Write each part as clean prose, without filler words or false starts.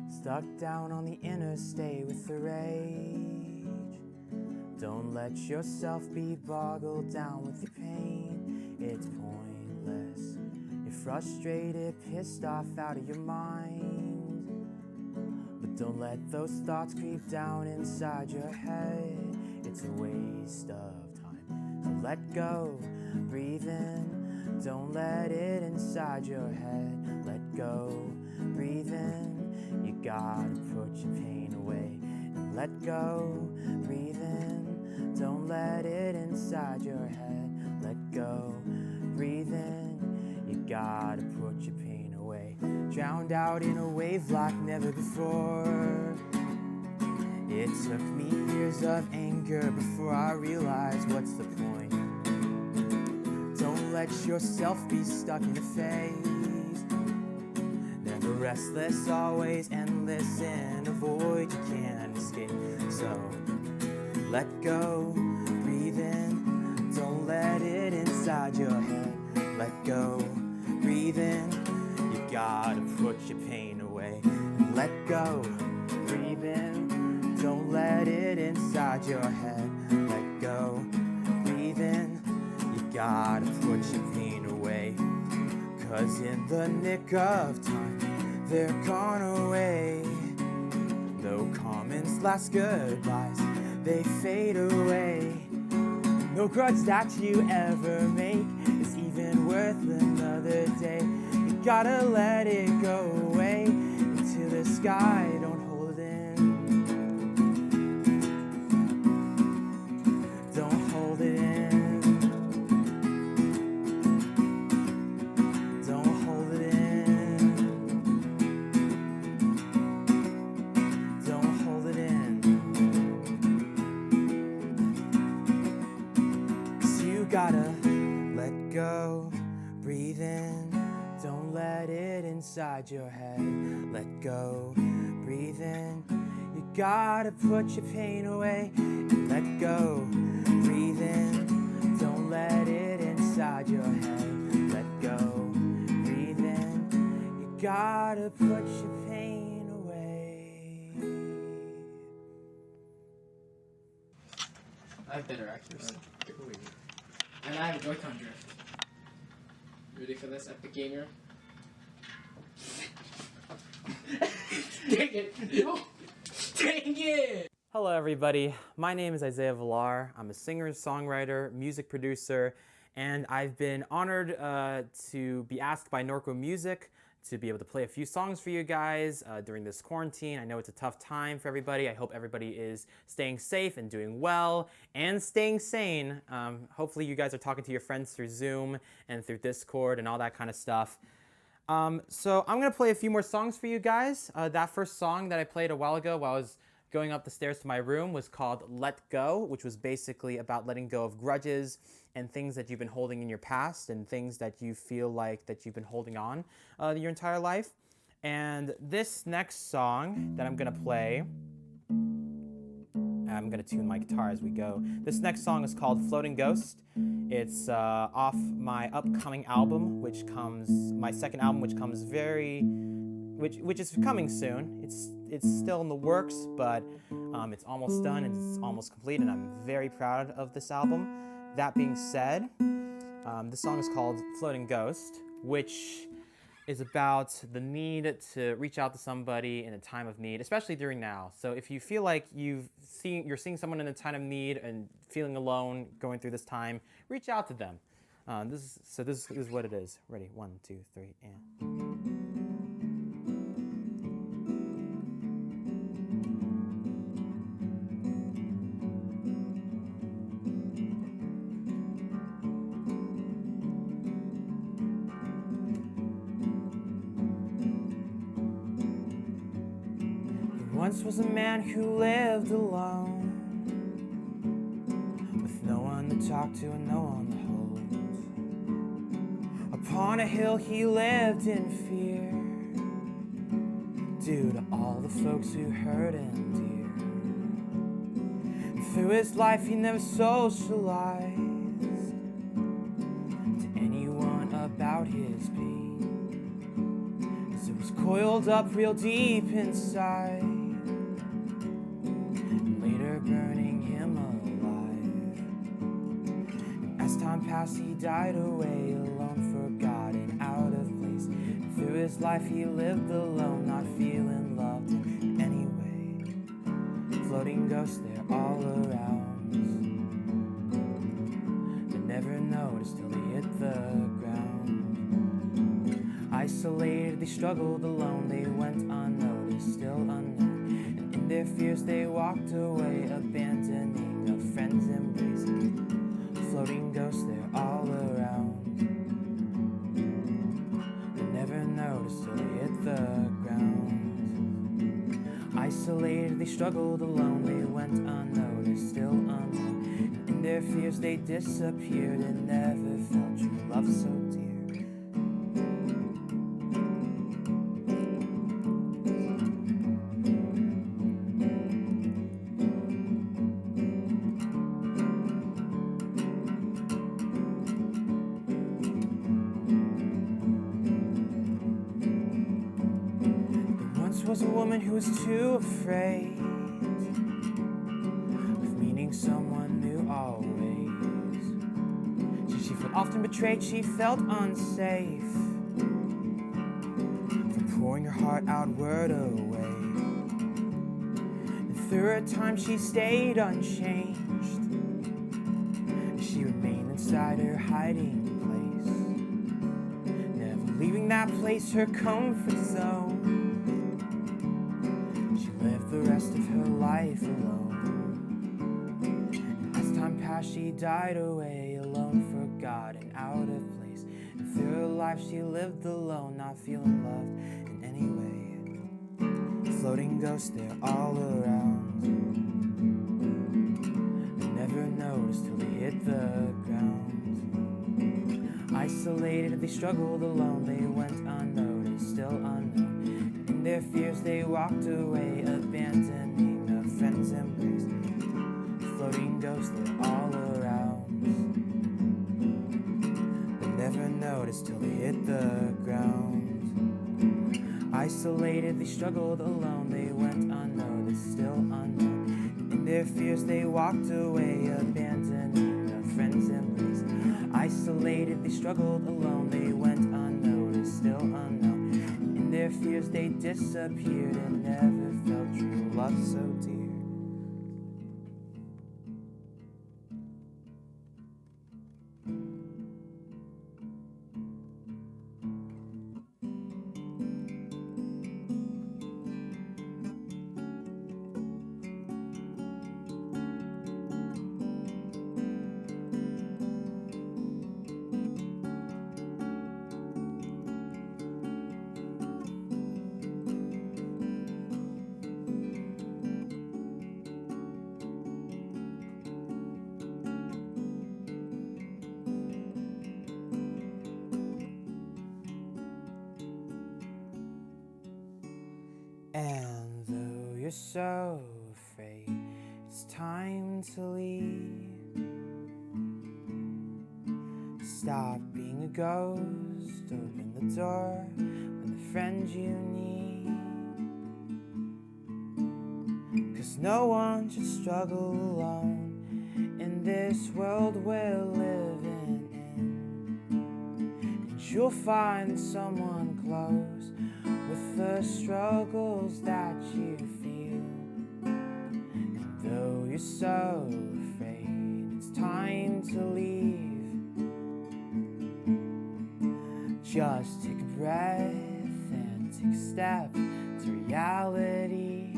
Stuck down on the interstate with the rage. Don't let yourself be boggled down with your pain. It's pointless. You're frustrated, pissed off, out of your mind. But don't let those thoughts creep down inside your head. It's a waste of time. So let go, breathe in. Don't let it inside your head. Let go, breathe in. You gotta put your pain away. And let go, breathe in. Don't let it inside your head. Let go, breathe in. You gotta put your pain away. Drowned out in a wave like never before. It took me years of anger before I realized what's the point. Don't let yourself be stuck in a phase. Never restless, always endless in a void you can't escape. So let go, breathe in. Don't let it inside your head. Let go, breathe in. You gotta put your pain away. Let go, breathe in. Don't let it inside your head. Let go, breathe in. You gotta put your pain away. 'Cause in the nick of time, they're gone away. Though comments last goodbyes, they fade away. No grudge that you ever make is even worth another day. You gotta let it go away into the sky. Don't hold it in. Don't hold it in. Don't hold it in. Don't hold it in. 'Cause you gotta let go, breathe in. Don't let it inside your head. Let go, breathe in. You gotta put your pain away. Let go, breathe in. Don't let it inside your head. Let go, breathe in. You gotta put your pain away. I have better accuracy. And I have a Joy-Con drift. Ready for this, Epic Gamer? Dang it! No! Dang it! Hello everybody, my name is Isaiah Villar. I'm a singer, songwriter, music producer, and I've been honored to be asked by Norco Music to be able to play a few songs for you guys during this quarantine. I know it's a tough time for everybody. I hope everybody is staying safe and doing well and staying sane. Hopefully you guys are talking to your friends through Zoom and through Discord and all that kind of stuff. So I'm gonna play a few more songs for you guys. That first song that I played a while ago while I was going up the stairs to my room was called Let Go, which was basically about letting go of grudges and things that you've been holding in your past and things that you feel like that you've been holding on your entire life. And this next song that I'm gonna play, I'm gonna tune my guitar as we go. This next song is called Floating Ghost. It's off my upcoming album, my second album, which is coming soon. It's still in the works, but it's almost done and it's almost complete, and I'm very proud of this album. That being said, this song is called Floating Ghost, which is about the need to reach out to somebody in a time of need, especially during now. So if you feel like you're seeing someone in a time of need and feeling alone going through this time, reach out to them. This is what it is. Ready? 1, 2, 3, and... Once was a man who lived alone, with no one to talk to and no one to hold. Upon a hill he lived in fear, due to all the folks who hurt him dear. through his life he never socialized to anyone about his pain, as it was coiled up real deep inside, and later burning him alive. And as time passed he died away, alone, forgotten, out of place. And through his life he lived alone, not feeling loved in any way. Floating ghosts there all around, they never noticed till they hit the ground. Isolated, they struggled alone, they went unnoticed, still unknown. And in their fears they walked away, abandoning a friend's embrace. Floating ghosts there all around, they never noticed till they hit the ground. Isolated, they struggled alone, they went unnoticed, still unknown. And in their fears they disappeared, and never felt true love so dear. Was a woman who was too afraid of meeting someone new always. She felt often betrayed, she felt unsafe from pouring her heart outward away. And through her time she stayed unchanged. She remained inside her hiding place, never leaving that place, her comfort zone. The rest of her life alone. And as time passed she died away, alone, forgotten, out of place. And through her life she lived alone, not feeling loved in any way. Floating ghosts there all around, they never noticed till they hit the ground. Isolated, they struggled alone, they went unnoticed, still unknown. In their fears they walked away, abandoning a friend's embrace. Floating ghosts they're all around, they never noticed till they hit the ground. Isolated, they struggled alone, they went unnoticed, still unknown. In their fears they walked away, abandoning a friend's embrace. Isolated, they struggled alone, they went unnoticed, still unknown. In their fears they disappeared, and never felt true love so dear. And though you're so afraid, it's time to leave. Stop being a ghost, open the door, find the friend you need. 'Cause no one should struggle alone in this world we're living in. And you'll find someone close with the struggles that you feel. And though you're so afraid, it's time to leave. Just take a breath and take a step to reality.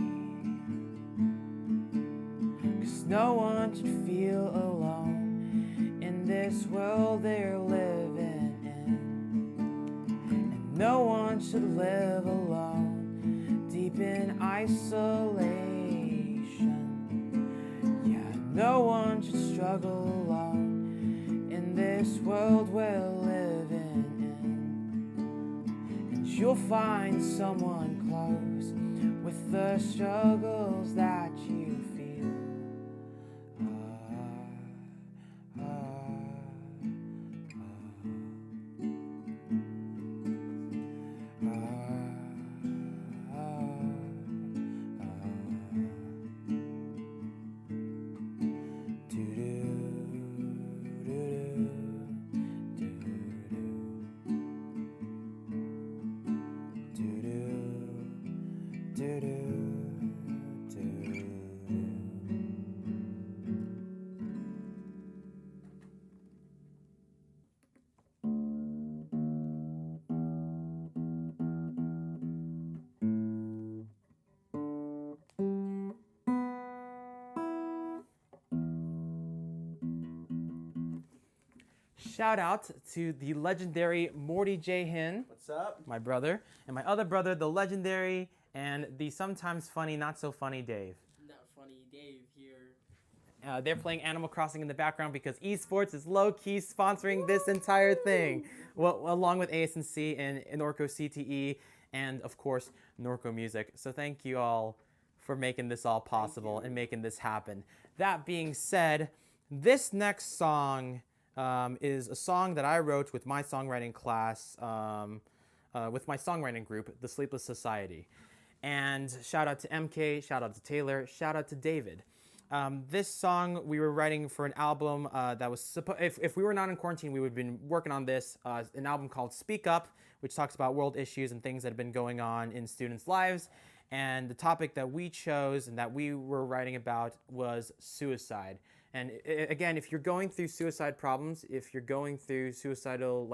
'Cause no one should feel alone in this world they're living in. And no one should live alone, deep in isolation. Yeah, no one should struggle alone in this world we're living in. And you'll find someone close with the struggles that you feel. shout out to the legendary Morty J. Hin, What's up? my brother, and my other brother, the legendary and the sometimes funny, not so funny Dave. Not funny, Dave here. They're playing Animal Crossing in the background because esports is low-key sponsoring this entire thing, well, along with ASNC and Norco CTE, and of course Norco Music. So thank you all for making this all possible and making this happen. That being said, this next song is a song that I wrote with my songwriting class, with my songwriting group, the Sleepless Society. And shout out to MK, shout out to Taylor, shout out to David. This song we were writing for an album that was if we were not in quarantine, we would have been working on this, an album called Speak Up, which talks about world issues and things that have been going on in students' lives. And the topic that we chose and that we were writing about was suicide. And again, if you're going through suicide problems, if you're going through suicidal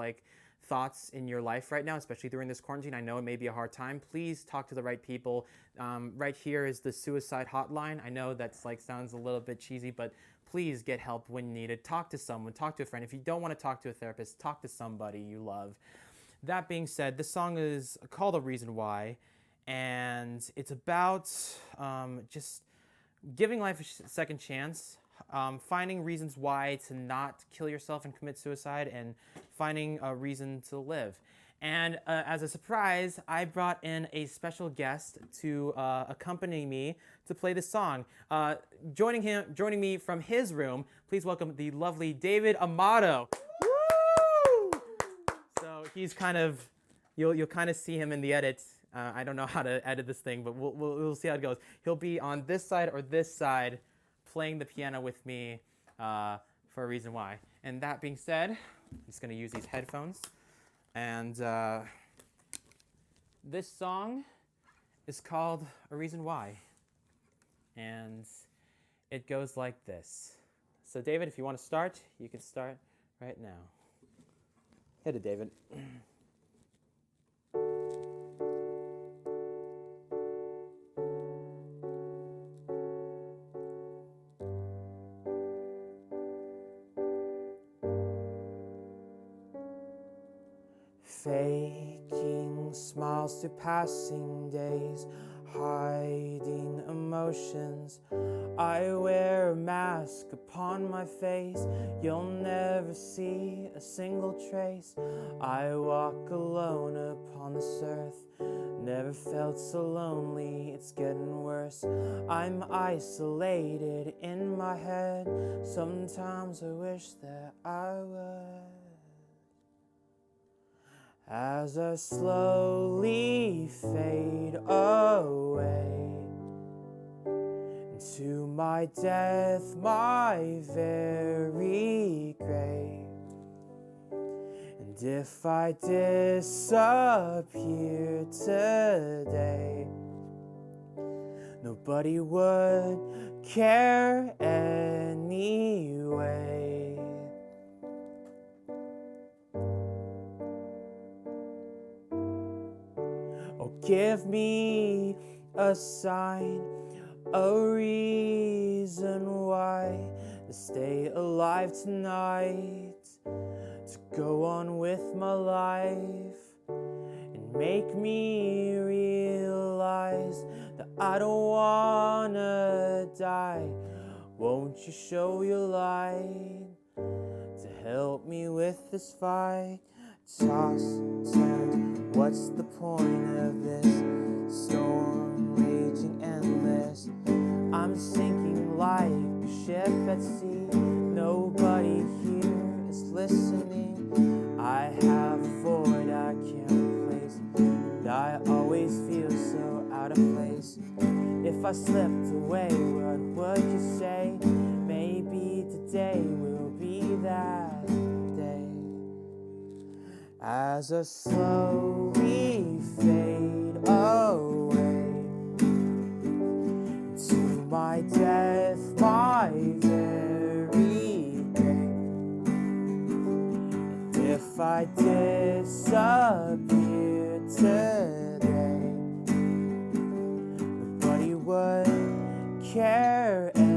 thoughts in your life right now, especially during this quarantine, I know it may be a hard time. Please talk to the right people. Right here is the suicide hotline. I know that's sounds a little bit cheesy, but please get help when needed. Talk to someone, talk to a friend. If you don't want to talk to a therapist, talk to somebody you love. That being said, this song is called A Reason Why, and it's about just giving life a second chance, finding reasons why to not kill yourself and commit suicide, and finding a reason to live. And as a surprise, I brought in a special guest to accompany me to play this song. Joining me from his room, please welcome the lovely David Amato. Woo! So he's you'll kind of see him in the edits. I don't know how to edit this thing, but we'll see how it goes. He'll be on this side or this side, playing the piano with me for A Reason Why. And that being said, I'm just going to use these headphones. And this song is called A Reason Why. And it goes like this. So David, if you want to start, you can start right now. Hit it, David. Faking smiles through passing days, hiding emotions. I wear a mask upon my face, you'll never see a single trace. I walk alone upon this earth, never felt so lonely, it's getting worse. I'm isolated in my head, sometimes I wish that I would. As I slowly fade away into my death, my very grave. And if I disappear today, nobody would care anyway. Give me a sign, a reason why to stay alive tonight, to go on with my life, and make me realize that I don't wanna die. Won't you show your light to help me with this fight? Toss, turn, what's the point of this storm raging endless? I'm sinking like a ship at sea, nobody here is listening. I have a void I can't replace, and I always feel so out of place. If I slipped away, what would you say? Maybe today will be that day. As I slowly fade away to my death, my very grave. And if I disappear today, nobody would care anyway.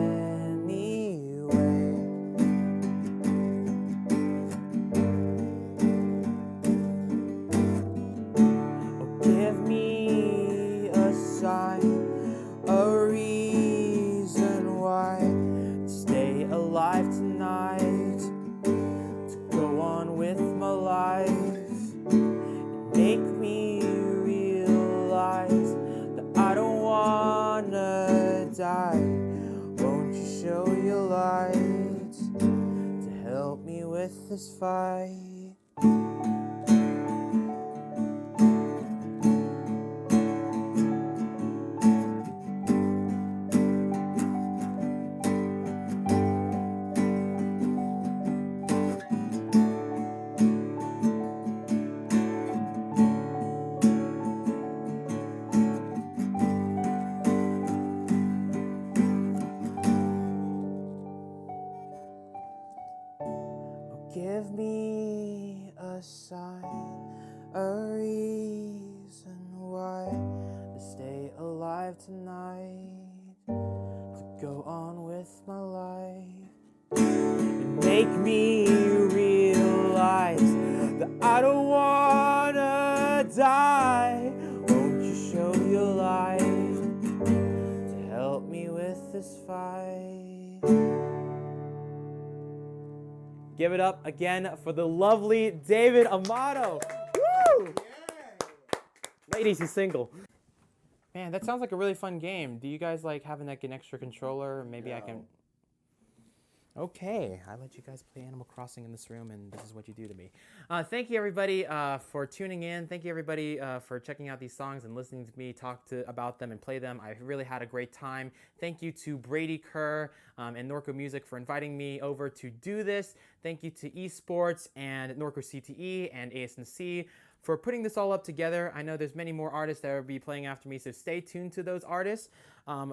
die. Won't you show your light to help me with this fight? Give me a sign, a reason why to stay alive tonight, to go on with my life, and make me realize that I don't wanna die. Won't you show your light to help me with this fight? Give it up again for the lovely David Amato. Woo! Ladies, he's single. Man, that sounds like a really fun game. Do you guys like having like an extra controller? Maybe I can... Okay, I let you guys play Animal Crossing in this room, and this is what you do to me. Thank you, everybody, for tuning in. Thank you, everybody, for checking out these songs and listening to me talk about them and play them. I really had a great time. Thank you to Brady Kerr and Norco Music for inviting me over to do this. Thank you to Esports and Norco CTE and ASNC for putting this all up together. I know there's many more artists that will be playing after me, so stay tuned to those artists.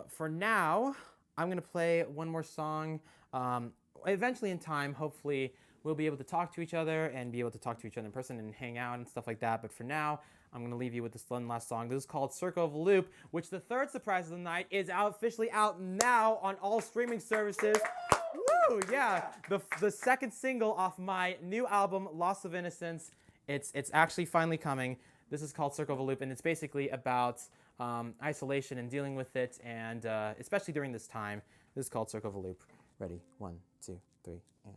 For now, I'm going to play one more song. Eventually in time, hopefully, we'll be able to talk to each other and be able to talk to each other in person and hang out and stuff like that. But for now, I'm going to leave you with this one last song. This is called Circle of a Loop, which the third surprise of the night is officially out now on all streaming services. Woo! Yeah, the second single off my new album, Loss of Innocence. It's actually finally coming. This is called Circle of a Loop, and it's basically about isolation and dealing with it, and especially during this time. This is called Circle of a Loop. Ready? 1, 2, 3, and...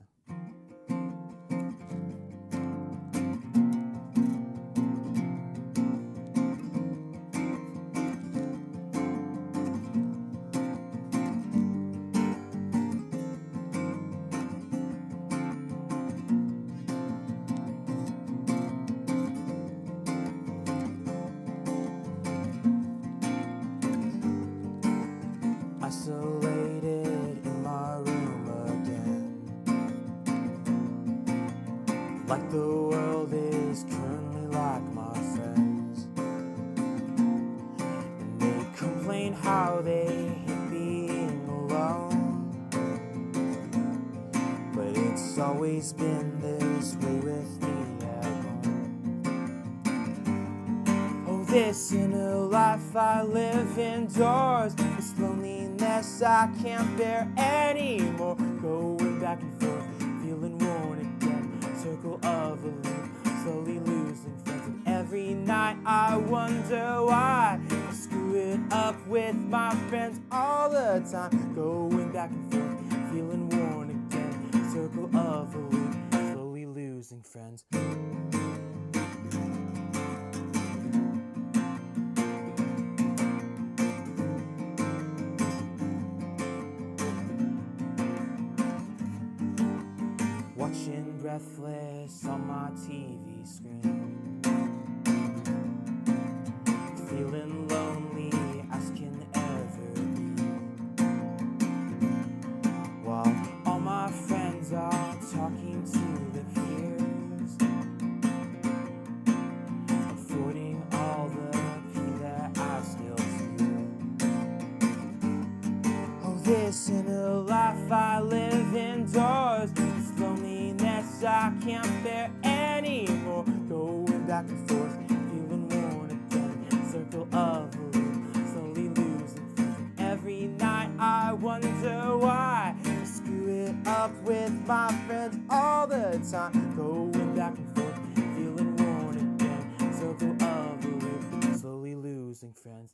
Isolated in my room again, like the world is currently like my friends, and they complain how they hate being alone, but it's always been this way with me at home. Oh, this inner life I live indoors, this loneliness I can't bear anymore. Going back and forth, feeling worn again. Circle of a loop, slowly losing friends. And every night I wonder why I screw it up with my friends all the time. Going back and forth, feeling worn again. Circle of a loop, slowly losing friends. Watching Breathless on my TV screen, feeling lonely as can ever be, while all my friends are talking to their peers, avoiding all the pain that I still feel. Oh, this inner life I live indoors, loneliness I can't bear anymore. Going back and forth, feeling worn again. Circle of a loop, slowly losing friends. And every night I wonder why I screw it up with my friends all the time. Going back and forth, feeling worn again. Circle of a loop, slowly losing friends.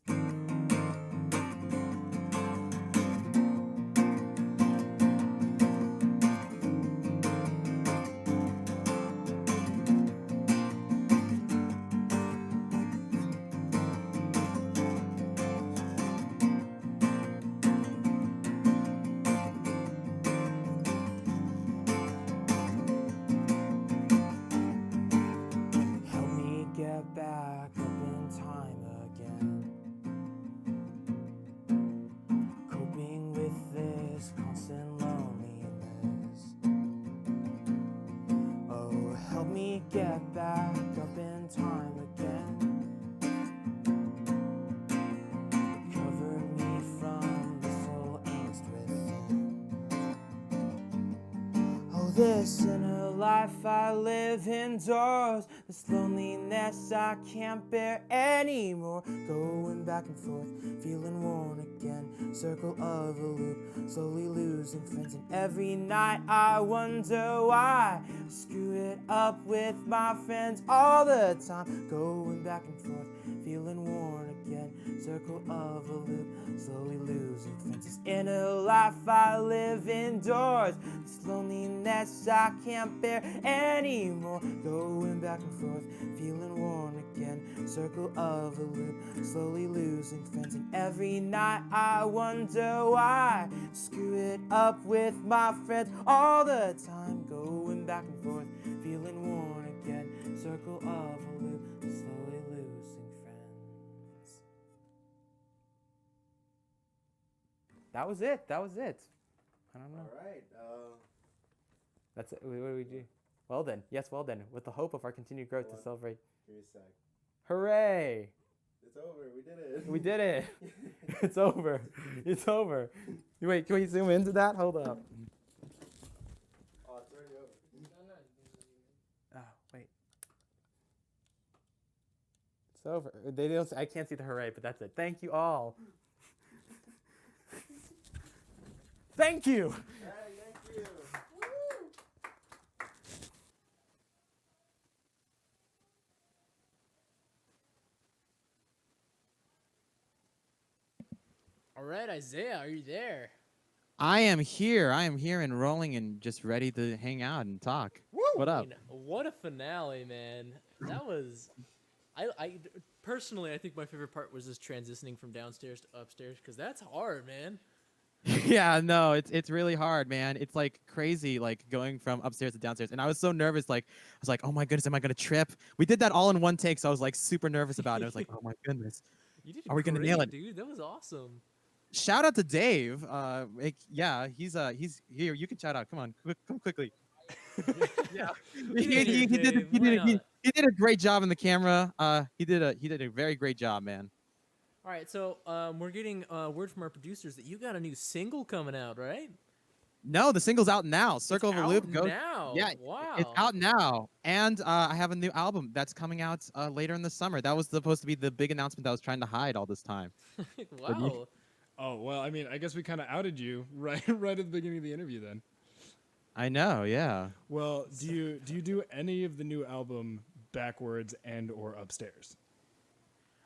get back up in time again. Recover me from this whole angst within. Oh, this inner life I live indoors, this loneliness I can't bear anymore. Going back and forth, feeling worn again, circle of a loop, slowly losing friends. And every night I wonder why I screw it up with my friends all the time. Going back and forth, feeling worn again, circle of a loop, slowly losing friends. This inner life I live indoors, this loneliness I can't bear anymore. Going back and forth, feeling worn again, circle of a loop, slowly losing friends. And every night I wonder why I screw it up with my friends all the time. Going back and forth, feeling worn again, circle of a loop, slowly losing friends. That was it. That was it. I don't know. All right. That's it. What do we do? Well then. Yes, well then. With the hope of our continued growth Hold to on. celebrate. Give me a sec. Hooray! It's over. We did it. We did it. It's over. It's over. Wait, can we zoom into that? Hold up. Oh, it's already over. Oh, wait. It's over. They don't. I can't see the hooray, but that's it. Thank you all. Thank you. Hey, thank you. All right, Isaiah, are you there? I am here. I am here and rolling and just ready to hang out and talk. What I up? mean, what a finale, man. That was. I personally, I think my favorite part was just transitioning from downstairs to upstairs because that's hard, man. Yeah, no, it's really hard, man. It's like crazy, like going from upstairs to downstairs. And I was so nervous, like I was like, oh my goodness, am I gonna trip? We did that all in one take, so I was like super nervous about it. I was like, oh my goodness, You did are we gonna nail great, it? dude. That was awesome. Shout out to Dave. Yeah, he's here. You can shout out. Come on, come quickly. Yeah, Get in here, Dave. Why not? he did a great job in the camera. He did a very great job, man. All right, so we're getting word from our producers that you got a new single coming out, right? No, the single's out now. Circle It's of a Loop. out Go. now. Yeah, Wow. it's out now, and I have a new album that's coming out later in the summer. That was supposed to be the big announcement that I was trying to hide all this time. But you- Wow. Oh well, I mean, I guess we kind of outed you right at the beginning of the interview. Then, I know, yeah. well, do you do any of the new album backwards and or upstairs?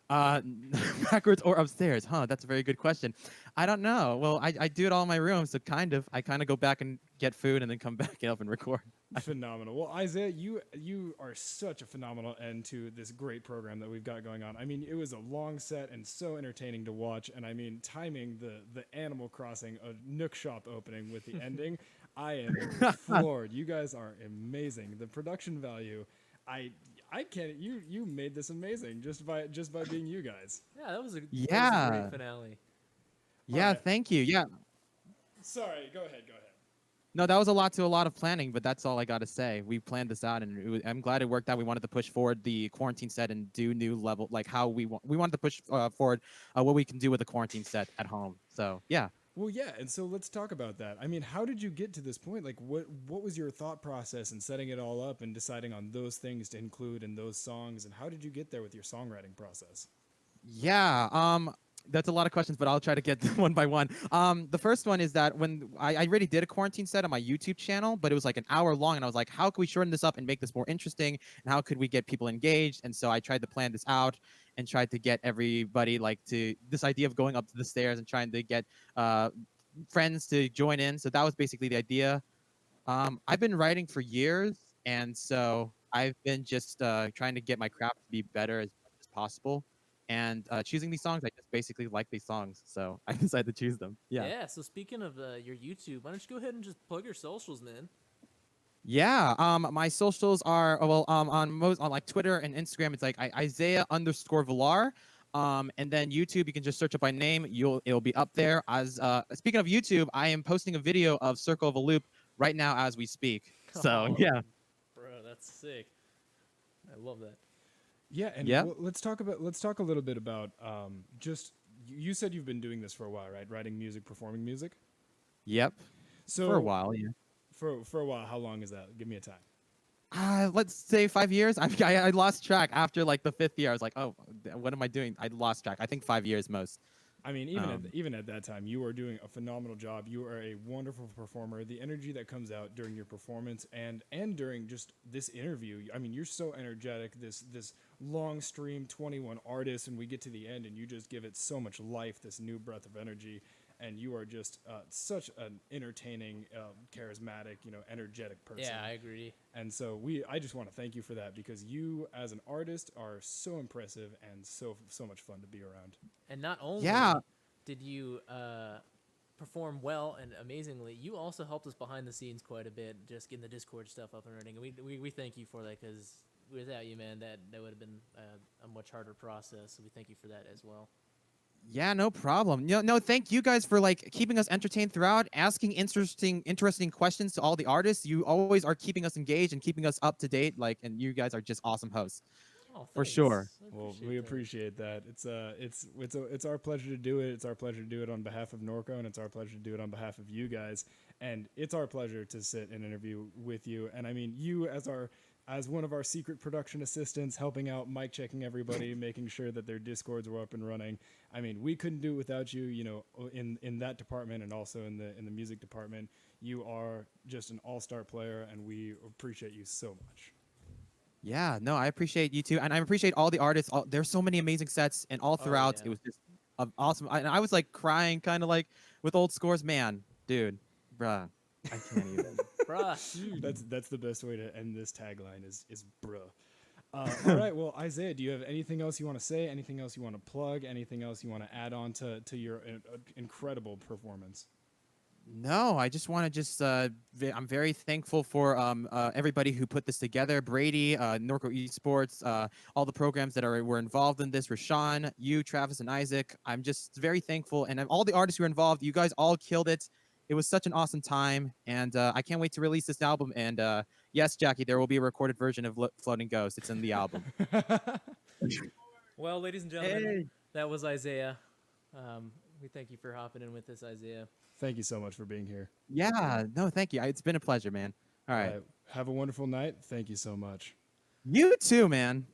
Backwards or upstairs? Huh? That's a very good question. I don't know. Well, I do it all in my room, so I kind of go back and get food and then come back up and record. Phenomenal. Well, Isaiah, you are such a phenomenal end to this great program that we've got going on. I mean, it was a long set and so entertaining to watch. And I mean, timing the Animal Crossing Nook Shop opening with the ending, I am floored. You guys are amazing. The production value, I can't. You made this amazing just by being you guys. Yeah, that was a Yeah. great finale. Yeah, Alright. thank you. Yeah. Sorry, go ahead. No, that was a lot of planning, but that's all I got to say. We planned this out, and I'm glad it worked out. We wanted to push forward the quarantine set and do new level, like how we wanted to push forward what we can do with the quarantine set at home. So yeah. Well, yeah, and so let's talk about that. I mean, how did you get to this point? Like, what was your thought process in setting it all up and deciding on those things to include in those songs? And how did you get there with your songwriting process? Yeah, that's a lot of questions, but I'll try to get one by one. The first one is that when I already did a quarantine set on my YouTube channel, but it was like an hour long, and I was like, how can we shorten this up and make this more interesting? And how could we get people engaged? And so I tried to plan this out and tried to get everybody like to this idea of going up to the stairs and trying to get friends to join in. So that was basically the idea. I've been writing for years, and so I've been just trying to get my craft to be better as much as possible. And choosing these songs, I just basically like these songs, so I decided to choose them. Yeah. So speaking of your YouTube, why don't you go ahead and just plug your socials, man? Yeah. My socials are on like Twitter and Instagram. It's like Isaiah_Villar. And then YouTube, you can just search up my name. It'll be up there. As speaking of YouTube, I am posting a video of Circle of a Loop right now as we speak. So Oh, yeah. bro, that's sick. love that. Yeah, and Yeah. well, let's talk a little bit about just you said you've been doing this for a while, right? Writing music, performing music. Yep. So For a while, yeah. For a while, how long is that? Give me a time. Let's say 5 years. I lost track after like the 5th year. I was like, oh, what am I doing? I lost track. I think 5 years most. I mean, even at that time, you are doing a phenomenal job. You are a wonderful performer. The energy that comes out during your performance and during just this interview, I mean, you're so energetic. This long stream, 21 artists, and we get to the end, and you just give it so much life. This new breath of energy, and you are just such an entertaining, charismatic, energetic person. Yeah, I agree. And so I just want to thank you for that because you, as an artist, are so impressive and so much fun to be around. And not only Yeah. did you perform well and amazingly, you also helped us behind the scenes quite a bit, just getting the Discord stuff up and running. And we thank you for that because without you, man, that would have been a much harder process. So we thank you for that as well. Yeah, no problem. No, thank you guys for like keeping us entertained throughout, asking interesting questions to all the artists. You always are keeping us engaged and keeping us up to date. Like, and you guys are just awesome hosts. Oh, For thanks. sure. I Well, we that. appreciate that. It's our pleasure to do it. It's our pleasure to do it on behalf of Norco, and it's our pleasure to do it on behalf of you guys. And it's our pleasure to sit and interview with you. And I mean, you as one of our secret production assistants, helping out, mic checking everybody, making sure that their Discords were up and running. I mean, we couldn't do it without you. In that department and also in the music department, you are just an all-star player, and we appreciate you so much. Yeah, no, I appreciate you too, and I appreciate all the artists. There's so many amazing sets, and all throughout yeah. it was just awesome. And I was like crying, kind of like with old scores. Man, dude, bruh, I can't even. Bruh. That's the best way to end this tagline is bruh. All right, well, Isaiah, do you have anything else you want to say? Anything else you want to plug? Anything else you want to add on to your incredible performance? No, I just want to I'm very thankful for everybody who put this together. Brady, Norco Esports, all the programs that were involved in this. Rashawn, you, Travis, and Isaac. I'm just very thankful, and all the artists who were involved. You guys all killed it. It was such an awesome time, and I can't wait to release this album. And yes, Jackie, there will be a recorded version of Floating Ghost. It's in the album. Well, ladies and gentlemen, that was Isaiah. We thank you for hopping in with us, Isaiah. Thank you so much for being here. Yeah, no, thank you. It's been a pleasure, man. All right. Have a wonderful night. Thank you so much. You too, man.